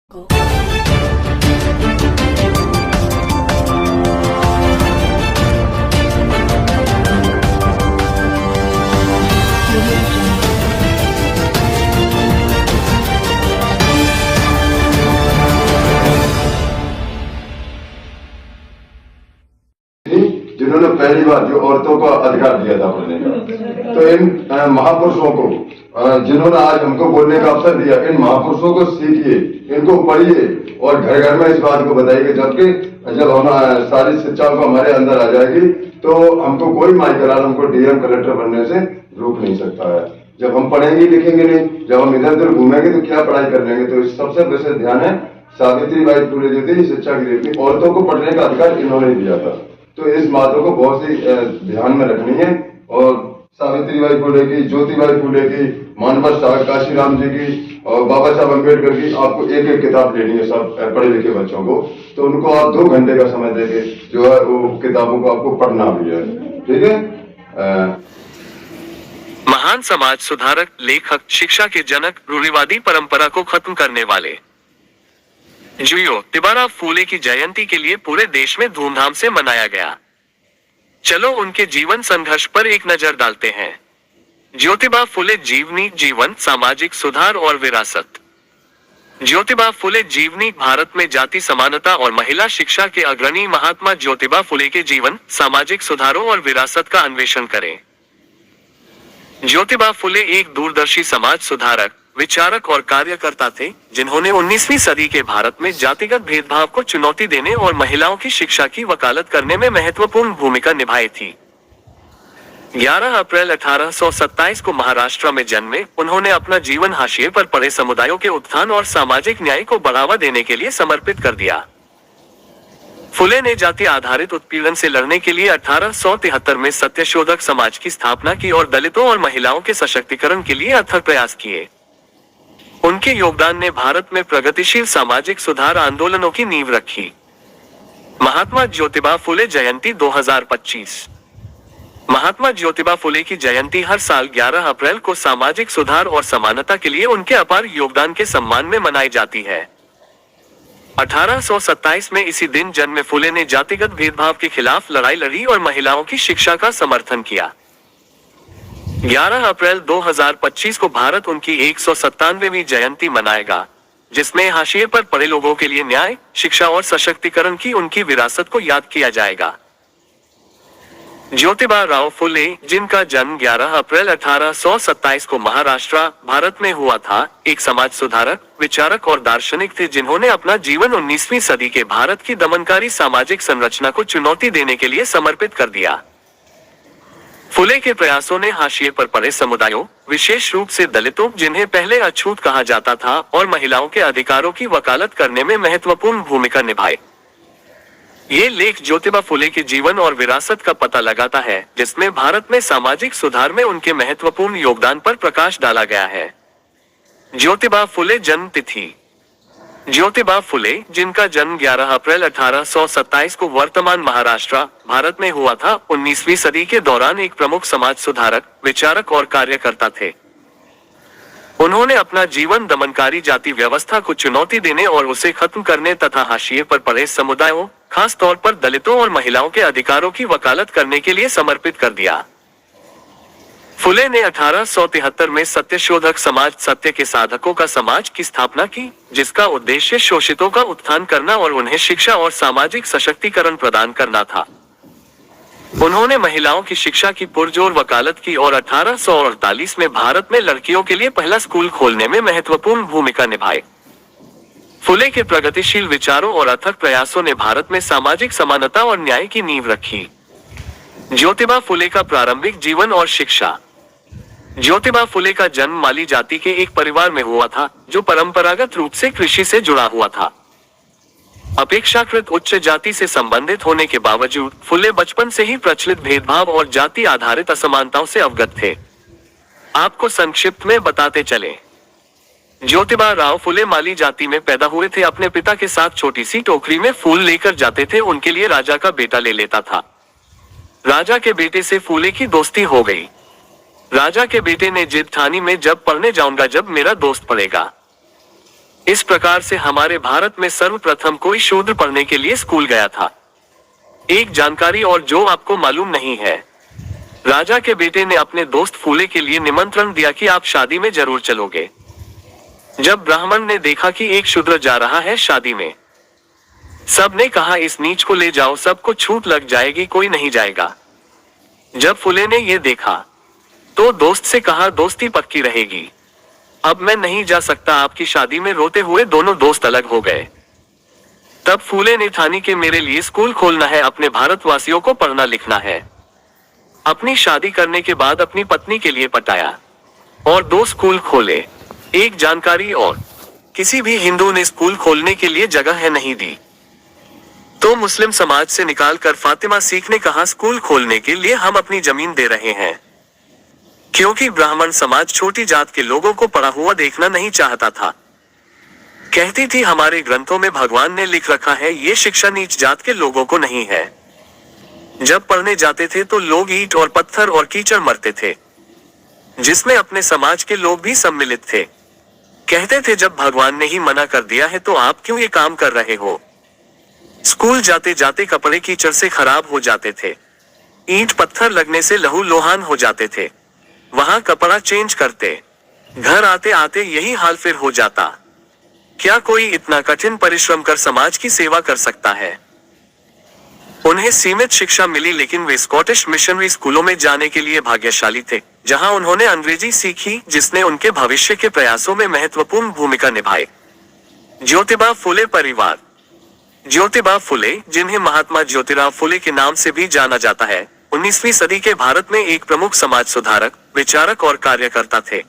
को जिन्होंने पहली बार जो औरतों को अधिकार दिया था पढ़ने का, तो इन महापुरुषों को जिन्होंने आज हमको बोलने का अवसर दिया, इन महापुरुषों को सीखिए, इनको पढ़िए और घर घर में इस बात को बताइए। जबकि जब हम सारी शिक्षा को हमारे अंदर आ जाएगी तो हमको कोई माइकराल हमको डीएम कलेक्टर बनने से रोक नहीं सकता है। जब हम पढ़ेंगे लिखेंगे नहीं, जब हम इधर उधर घूमेंगे तो क्या पढ़ाई कर लेंगे। तो इस सबसे विशेष ध्यान है, सावित्रीबाई फुले जो थी शिक्षा की देवी, औरतों को पढ़ने का अधिकार इन्होंने दिया था। तो इस बातों को बहुत सी ध्यान में रखनी है। और सावित्रीबाई फुले की, ज्योतिबाई फुले की, मानवत काशीराम जी की और बाबा साहब अम्बेडकर की आपको एक एक किताब लेनी है सब पढ़े लिखे बच्चों को। तो उनको आप 2 घंटे का समय देके जो है वो किताबों को आपको पढ़ना भी है। ठीक है। महान समाज सुधारक, लेखक, शिक्षा के जनक, रूढ़िवादी परंपरा को खत्म करने वाले ज्योतिबा फूले की जयंती के लिए पूरे देश में धूमधाम से मनाया गया। चलो उनके जीवन संघर्ष पर एक नजर डालते हैं। ज्योतिबा फुले जीवनी, जीवन, सामाजिक सुधार और विरासत। ज्योतिबा फुले जीवनी भारत में जाति समानता और महिला शिक्षा के अग्रणी महात्मा ज्योतिबा फुले के जीवन, सामाजिक सुधारों और विरासत का अन्वेषण करें। ज्योतिबा फुले एक दूरदर्शी समाज सुधारक, विचारक और कार्यकर्ता थे, जिन्होंने 19वीं सदी के भारत में जातिगत भेदभाव को चुनौती देने और महिलाओं की शिक्षा की वकालत करने में महत्वपूर्ण भूमिका निभाई थी। 11 अप्रैल 1827 को महाराष्ट्र में जन्मे, उन्होंने अपना जीवन हाशिए पर पड़े समुदायों के उत्थान और सामाजिक न्याय को बढ़ावा देने के लिए समर्पित कर दिया। फुले ने जाति आधारित उत्पीड़न से लड़ने के लिए 1873 में सत्यशोधक समाज की स्थापना की और दलितों और महिलाओं के सशक्तिकरण के लिए अथक प्रयास किए। उनके योगदान ने भारत में प्रगतिशील सामाजिक सुधार आंदोलनों की नींव रखी। महात्मा ज्योतिबा फुले जयंती 2025। महात्मा ज्योतिबा फुले की जयंती हर साल 11 अप्रैल को सामाजिक सुधार और समानता के लिए उनके अपार योगदान के सम्मान में मनाई जाती है। 1827 में इसी दिन जन्मे फुले ने जातिगत भेदभाव के खिलाफ लड़ाई लड़ी और महिलाओं की शिक्षा का समर्थन किया। 11 अप्रैल 2025 को भारत उनकी 197वीं जयंती मनाएगा, जिसमें हाशिए पर पड़े लोगों के लिए न्याय, शिक्षा और सशक्तिकरण की उनकी विरासत को याद किया जाएगा। ज्योतिबा राव फुले, जिनका जन्म 11 अप्रैल 1827 को महाराष्ट्र, भारत में हुआ था, एक समाज सुधारक, विचारक और दार्शनिक थे, जिन्होंने अपना जीवन 19वीं सदी के भारत की दमनकारी सामाजिक संरचना को चुनौती देने के लिए समर्पित कर दिया। फुले के प्रयासों ने हाशिए पर पड़े समुदायों, विशेष रूप से दलितों, जिन्हें पहले अछूत कहा जाता था, और महिलाओं के अधिकारों की वकालत करने में महत्वपूर्ण भूमिका निभाई। ये लेख ज्योतिबा फुले के जीवन और विरासत का पता लगाता है, जिसमें भारत में सामाजिक सुधार में उनके महत्वपूर्ण योगदान पर प्रकाश डाला गया है। ज्योतिबा फुले जन्म तिथि। ज्योतिबा फुले, जिनका जन्म 11 अप्रैल 1827 को वर्तमान महाराष्ट्र, भारत में हुआ था, 19वीं सदी के दौरान एक प्रमुख समाज सुधारक, विचारक और कार्यकर्ता थे। उन्होंने अपना जीवन दमनकारी जाति व्यवस्था को चुनौती देने और उसे खत्म करने तथा हाशिए पर पड़े समुदायों, खास तौर पर दलितों और महिलाओं के अधिकारों की वकालत करने के लिए समर्पित कर दिया। फुले ने 1873 में सत्यशोधक समाज, सत्य के साधकों का समाज की स्थापना की, जिसका उद्देश्य शोषितों का उत्थान करना और उन्हें शिक्षा और सामाजिक सशक्तिकरण प्रदान करना था। उन्होंने महिलाओं की शिक्षा की पुरजोर वकालत की और 1848 में भारत में लड़कियों के लिए पहला स्कूल खोलने में महत्वपूर्ण भूमिका निभाई। फुले के प्रगतिशील विचारों और अथक प्रयासों ने भारत में सामाजिक समानता और न्याय की नींव रखी। ज्योतिबा फुले का प्रारंभिक जीवन और शिक्षा। ज्योतिबा फुले का जन्म माली जाति के एक परिवार में हुआ था, जो परंपरागत रूप से कृषि से जुड़ा हुआ था। अपेक्षाकृत उच्च जाति से संबंधित होने के बावजूद फुले बचपन से ही प्रचलित भेदभाव और जाति आधारित असमानताओं से अवगत थे। आपको संक्षिप्त में बताते चले, ज्योतिबा राव फुले माली जाति में पैदा हुए थे। अपने पिता के साथ छोटी सी टोकरी में फूल लेकर जाते थे। उनके लिए राजा का बेटा ले लेता था। राजा के बेटे से फुले की दोस्ती हो गई। राजा के बेटे ने जिद ठानी, मैं जब पढ़ने जाऊंगा जब मेरा दोस्त पढ़ेगा। इस प्रकार से हमारे भारत में सर्वप्रथम कोई शूद्र पढ़ने के लिए स्कूल गया था। एक जानकारी और जो आपको मालूम नहीं है, राजा के बेटे ने अपने दोस्त फूले के लिए निमंत्रण दिया कि आप शादी में जरूर चलोगे। जब ब्राह्मण ने देखा कि एक शूद्र जा रहा है शादी में, सब ने कहा इस नीच को ले जाओ, सबको छूट लग जाएगी, कोई नहीं जाएगा। जब फूले ने ये देखा तो दोस्त से कहा दोस्ती पक्की रहेगी, अब मैं नहीं जा सकता आपकी शादी में। रोते हुए दोनों दोस्त अलग हो गए। तब फूले ने ठानी कि मेरे लिए स्कूल खोलना है, अपने भारतवासियों को पढ़ना लिखना है। अपनी शादी करने के बाद अपनी पत्नी के लिए पटाया और 2 स्कूल खोले। एक जानकारी और, किसी भी हिंदू ने स्कूल खोलने के लिए जगह नहीं दी, तो मुस्लिम समाज से निकालकर फातिमा सीख ने कहा स्कूल खोलने के लिए हम अपनी जमीन दे रहे हैं, क्योंकि ब्राह्मण समाज छोटी जात के लोगों को पढ़ा हुआ देखना नहीं चाहता था। कहती थी हमारे ग्रंथों में भगवान ने लिख रखा है ये शिक्षा नीच जात के लोगों को नहीं है। जब पढ़ने जाते थे तो लोग ईंट और पत्थर और कीचड़ मरते थे, जिसमें अपने समाज के लोग भी सम्मिलित थे। कहते थे जब भगवान ने ही मना कर दिया है तो आप क्यों ये काम कर रहे हो। स्कूल जाते जाते कपड़े कीचड़ से खराब हो जाते थे, ईंट पत्थर लगने से लहू लोहान हो जाते थे, वहां कपड़ा चेंज करते, घर आते आते यही हाल फिर हो जाता। क्या कोई इतना कठिन परिश्रम कर समाज की सेवा कर सकता है। उन्हें सीमित शिक्षा मिली, लेकिन वे स्कॉटिश मिशनरी स्कूलों में जाने के लिए भाग्यशाली थे, जहां उन्होंने अंग्रेजी सीखी, जिसने उनके भविष्य के प्रयासों में महत्वपूर्ण भूमिका निभाई। ज्योतिबा फुले परिवार। ज्योतिबा फुले, जिन्हें महात्मा ज्योतिराव फुले के नाम से भी जाना जाता है, 19वीं सदी के भारत में एक प्रमुख समाज सुधारक, विचारक और कार्यकर्ता थे।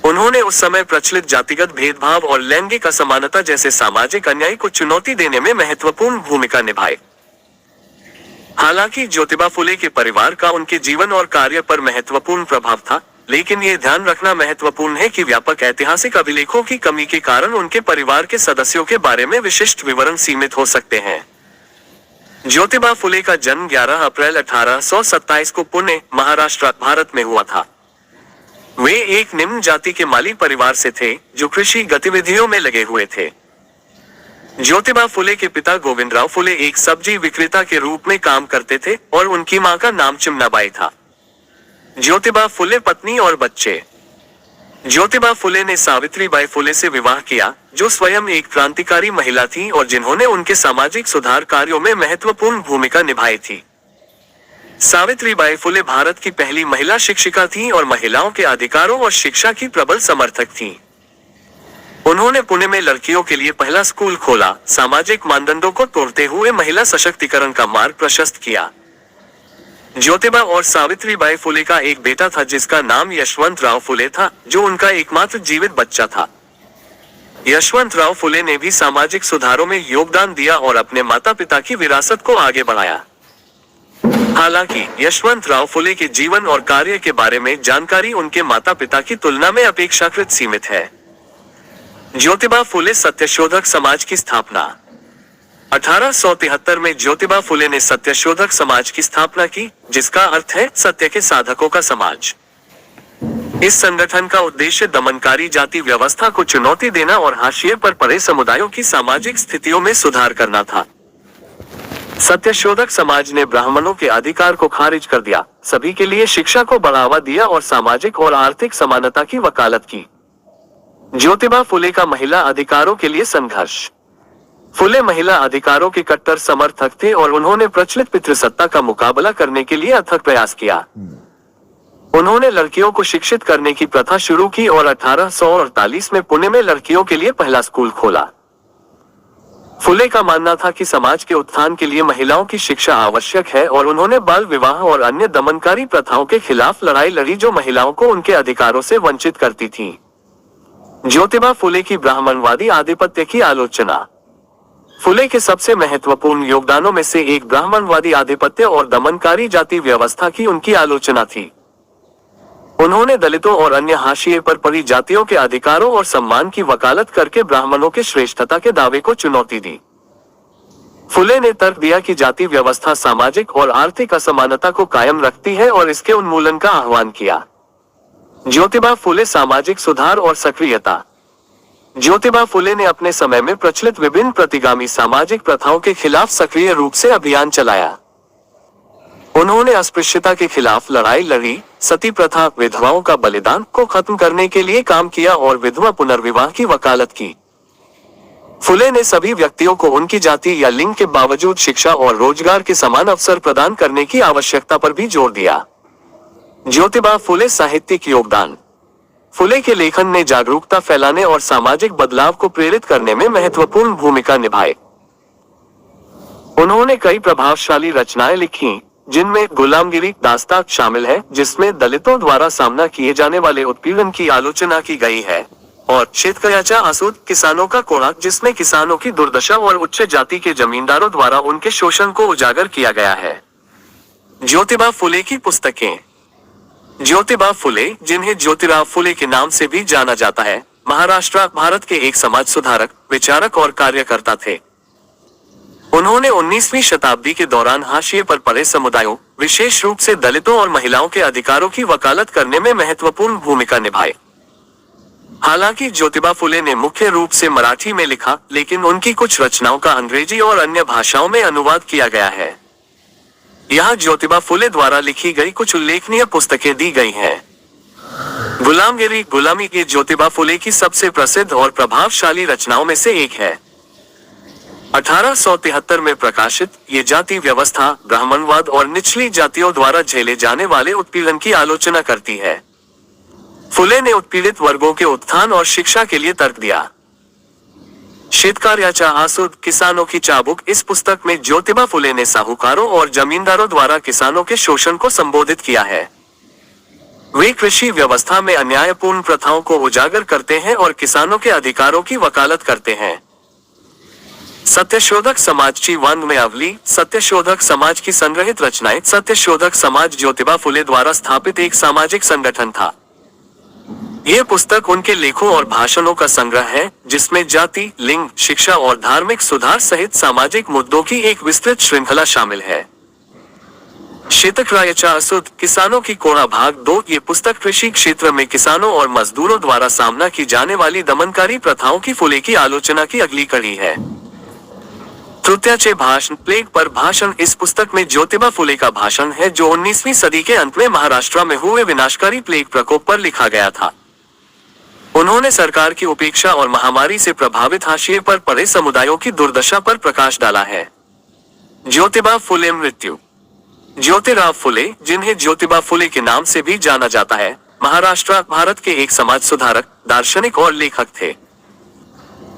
उन्होंने उस समय प्रचलित जातिगत भेदभाव और लैंगिक असमानता जैसे सामाजिक अन्याय को चुनौती देने में महत्वपूर्ण भूमिका निभाई। हालांकि ज्योतिबा फुले के परिवार का उनके जीवन और कार्य पर महत्वपूर्ण प्रभाव था, लेकिन ये ध्यान रखना महत्वपूर्ण है कि व्यापक ऐतिहासिक अभिलेखों की कमी के कारण उनके परिवार के सदस्यों के बारे में विशिष्ट विवरण सीमित हो सकते हैं। ज्योतिबा फुले का जन्म 11 अप्रैल 1827 को पुणे, महाराष्ट्र, भारत में हुआ था। वे एक निम्न जाति के माली परिवार से थे, जो कृषि गतिविधियों में लगे हुए थे। ज्योतिबा फुले के पिता गोविंदराव फुले एक सब्जी विक्रेता के रूप में काम करते थे और उनकी मां का नाम चिमनाबाई था। ज्योतिबा फुले पत्नी और बच्चे। ज्योतिबा फुले ने सावित्रीबाई फुले से विवाह किया, जो स्वयं एक क्रांतिकारी महिला थी और जिन्होंने उनके सामाजिक सुधार कार्यों में महत्वपूर्ण भूमिका निभाई थी। सावित्रीबाई फुले भारत की पहली महिला शिक्षिका थी और महिलाओं के अधिकारों और शिक्षा की प्रबल समर्थक थी। उन्होंने पुणे में लड़कियों के लिए पहला स्कूल खोला, सामाजिक मानदंडों को तोड़ते हुए महिला सशक्तिकरण का मार्ग प्रशस्त किया। ज्योतिबा और सावित्रीबाई फुले का एक बेटा था जिसका नाम यशवंतराव फुले था, जो उनका एकमात्र जीवित बच्चा था। यशवंतराव फुले ने भी सामाजिक सुधारों में योगदान दिया और अपने माता पिता की विरासत को आगे बढ़ाया। हालांकि यशवंतराव फुले के जीवन और कार्य के बारे में जानकारी उनके माता पिता की तुलना में अपेक्षाकृत सीमित है। ज्योतिबा फुले सत्यशोधक समाज की स्थापना। 1873 में ज्योतिबा फुले ने सत्यशोधक समाज की स्थापना की, जिसका अर्थ है सत्य के साधकों का समाज। इस संगठन का उद्देश्य दमनकारी जाति व्यवस्था को चुनौती देना और हाशिए पर पड़े समुदायों की सामाजिक स्थितियों में सुधार करना था। सत्यशोधक समाज ने ब्राह्मणों के अधिकार को खारिज कर दिया, सभी के लिए शिक्षा को बढ़ावा दिया और सामाजिक और आर्थिक समानता की वकालत की। ज्योतिबा फुले का महिला अधिकारों के लिए संघर्ष। फुले महिला अधिकारों के कट्टर समर्थक थे और उन्होंने प्रचलित पितृसत्ता का मुकाबला करने के लिए अथक प्रयास किया। उन्होंने लड़कियों को शिक्षित करने की प्रथा शुरू की और 1848 में पुणे में लड़कियों के लिए पहला स्कूल खोला। फुले का मानना था कि समाज के उत्थान के लिए महिलाओं की शिक्षा आवश्यक है और उन्होंने बाल विवाह और अन्य दमनकारी प्रथाओं के खिलाफ लड़ाई लड़ी जो महिलाओं को उनके अधिकारों से वंचित करती थीं। ज्योतिबा फुले की ब्राह्मणवादी आधिपत्य की आलोचना। फुले के सबसे महत्वपूर्ण योगदानों में से एक ब्राह्मणवादी आधिपत्य और दमनकारी जाति व्यवस्था की उनकी आलोचना थी। उन्होंने दलितों और अन्य हाशिए पर पड़ी जातियों के अधिकारों और सम्मान की वकालत करके ब्राह्मणों के श्रेष्ठता के दावे को चुनौती दी। फुले ने तर्क दिया कि जाति व्यवस्था सामाजिक और आर्थिक असमानता को कायम रखती है और इसके उन्मूलन का आह्वान किया। ज्योतिबा फुले सामाजिक सुधार और सक्रियता। ज्योतिबा फुले ने अपने समय में प्रचलित विभिन्न प्रतिगामी सामाजिक प्रथाओं के खिलाफ सक्रिय रूप से अभियान चलाया। उन्होंने अस्पृश्यता के खिलाफ लड़ाई लड़ी, सती प्रथा, विधवाओं का बलिदान को खत्म करने के लिए काम किया और विधवा पुनर्विवाह की वकालत की। फुले ने सभी व्यक्तियों को उनकी जाति या लिंग के बावजूद शिक्षा और रोजगार के समान अवसर प्रदान करने की आवश्यकता पर भी जोर दिया। ज्योतिबा फुले साहित्यिक योगदान। फुले के लेखन ने जागरूकता फैलाने और सामाजिक बदलाव को प्रेरित करने में महत्वपूर्ण भूमिका निभाई। उन्होंने कई प्रभावशाली रचनाएं लिखी, जिनमें गुलामगिरी दास्तान शामिल है, जिसमें दलितों द्वारा सामना किए जाने वाले उत्पीड़न की आलोचना की गई है, और शेतकऱ्याचा असूड किसानों का कोड़ा, जिसमें किसानों की दुर्दशा और उच्च जाति के जमींदारों द्वारा उनके शोषण को उजागर किया गया है। ज्योतिबा फुले की पुस्तकें। ज्योतिबा फुले, जिन्हें ज्योतिराव फुले के नाम से भी जाना जाता है, महाराष्ट्र भारत के एक समाज सुधारक, विचारक और कार्यकर्ता थे। उन्होंने 19वीं शताब्दी के दौरान हाशिए पर पड़े समुदायों, विशेष रूप से दलितों और महिलाओं के अधिकारों की वकालत करने में महत्वपूर्ण भूमिका निभाई। हालांकि ज्योतिबा फुले ने मुख्य रूप से मराठी में लिखा, लेकिन उनकी कुछ रचनाओं का अंग्रेजी और अन्य भाषाओं में अनुवाद किया गया है। यहाँ ज्योतिबा फुले द्वारा लिखी गई कुछ उल्लेखनीय पुस्तकें दी गई हैं। गुलामगिरी गुलामी ये ज्योतिबा फुले की सबसे प्रसिद्ध और प्रभावशाली रचनाओं में से एक है। 1873 में प्रकाशित, ये जाति व्यवस्था, ब्राह्मणवाद और निचली जातियों द्वारा झेले जाने वाले उत्पीड़न की आलोचना करती है। फुले ने उत्पीड़ित वर्गों के उत्थान और शिक्षा के लिए तर्क दिया। शेतकऱ्याचा असूड किसानों की चाबुक। इस पुस्तक में ज्योतिबा फुले ने साहूकारों और जमींदारों द्वारा किसानों के शोषण को संबोधित किया है। वे कृषि व्यवस्था में अन्यायपूर्ण प्रथाओं को उजागर करते हैं और किसानों के अधिकारों की वकालत करते हैं। सत्यशोधक समाज की वंदनावली। सत्यशोधक समाज की संग्रहित रचनाएं। सत्यशोधक समाज ज्योतिबा फुले द्वारा स्थापित एक सामाजिक संगठन था। यह पुस्तक उनके लेखों और भाषणों का संग्रह है, जिसमें जाति, लिंग, शिक्षा और धार्मिक सुधार सहित सामाजिक मुद्दों की एक विस्तृत श्रृंखला शामिल है। शेतकऱ्याचा असूड किसानों की कोड़ा भाग 2। ये पुस्तक कृषि क्षेत्र में किसानों और मजदूरों द्वारा सामना की जाने वाली दमनकारी प्रथाओं की फुले की आलोचना की अगली कड़ी है। तृतीयाचे भाषण। प्लेग पर भाषण। इस पुस्तक में ज्योतिबा फुले का भाषण है, जो 19वीं सदी के अंत में महाराष्ट्र में हुए विनाशकारी प्लेग प्रकोप पर लिखा गया था। उन्होंने सरकार की उपेक्षा और महामारी से प्रभावित हाशिए पर पड़े समुदायों की दुर्दशा पर प्रकाश डाला है। ज्योतिबा फुले मृत्यु। ज्योतिराव फुले, जिन्हें ज्योतिबा फुले के नाम से भी जाना जाता है, महाराष्ट्र भारत के एक समाज सुधारक, दार्शनिक और लेखक थे।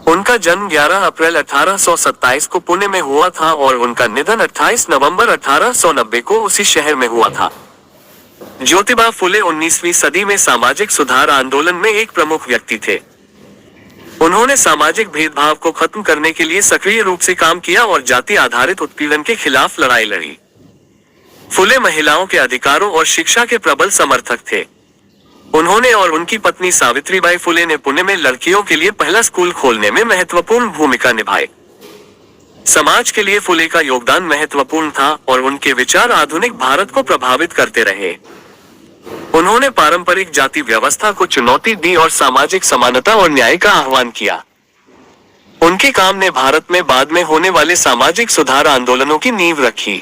उनका जन्म 11 अप्रैल 1827 को पुणे में हुआ था और उनका निधन 28 नवंबर 1890 को उसी शहर में हुआ था। ज्योतिबा फुले 19वीं सदी में सामाजिक सुधार आंदोलन में एक प्रमुख व्यक्ति थे। उन्होंने सामाजिक भेदभाव को खत्म करने के लिए सक्रिय रूप से काम किया और जाति आधारित उत्पीड़न के खिलाफ लड़ाई लड़ी। फुले महिलाओं के अधिकारों और शिक्षा के प्रबल समर्थक थे। उन्होंने और उनकी पत्नी सावित्रीबाई फुले ने पुणे में लड़कियों के लिए पहला स्कूल खोलने में महत्वपूर्ण भूमिका निभाई। समाज के लिए फुले का योगदान महत्वपूर्ण था और उनके विचार आधुनिक भारत को प्रभावित करते रहे। उन्होंने पारंपरिक जाति व्यवस्था को चुनौती दी और सामाजिक समानता और न्याय का आह्वान किया। उनके काम ने भारत में बाद में होने वाले सामाजिक सुधार आंदोलनों की नींव रखी।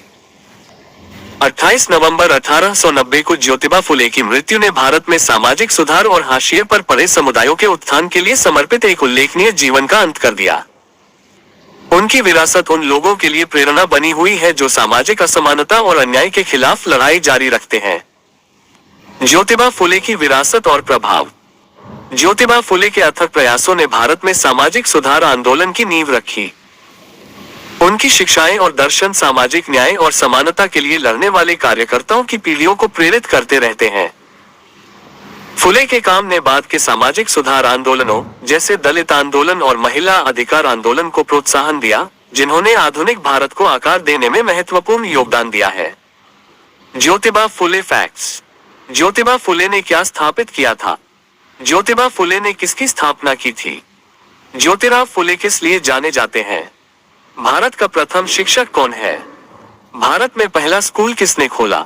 28 नवंबर 1890 को ज्योतिबा फुले की मृत्यु ने भारत में सामाजिक सुधार और हाशिए पर पड़े समुदायों के उत्थान के लिए समर्पित एक उल्लेखनीय जीवन का अंत कर दिया। उनकी विरासत उन लोगों के लिए प्रेरणा बनी हुई है जो सामाजिक असमानता और अन्याय के खिलाफ लड़ाई जारी रखते हैं। ज्योतिबा फुले की विरासत और प्रभाव। ज्योतिबा फुले के अथक प्रयासों ने भारत में सामाजिक सुधार आंदोलन की नींव रखी। उनकी शिक्षाएं और दर्शन सामाजिक न्याय और समानता के लिए लड़ने वाले कार्यकर्ताओं की पीढ़ियों को प्रेरित करते रहते हैं। फुले के काम ने बाद के सामाजिक सुधार आंदोलनों जैसे दलित आंदोलन और महिला अधिकार आंदोलन को प्रोत्साहन दिया, जिन्होंने आधुनिक भारत को आकार देने में महत्वपूर्ण योगदान दिया है। ज्योतिबा फुले फैक्ट्स। ज्योतिबा फुले ने क्या स्थापित किया था? ज्योतिबा फुले ने किसकी स्थापना की थी? ज्योतिराव फुले किस लिए जाने जाते हैं? भारत का प्रथम शिक्षक कौन है? भारत में पहला स्कूल किसने खोला?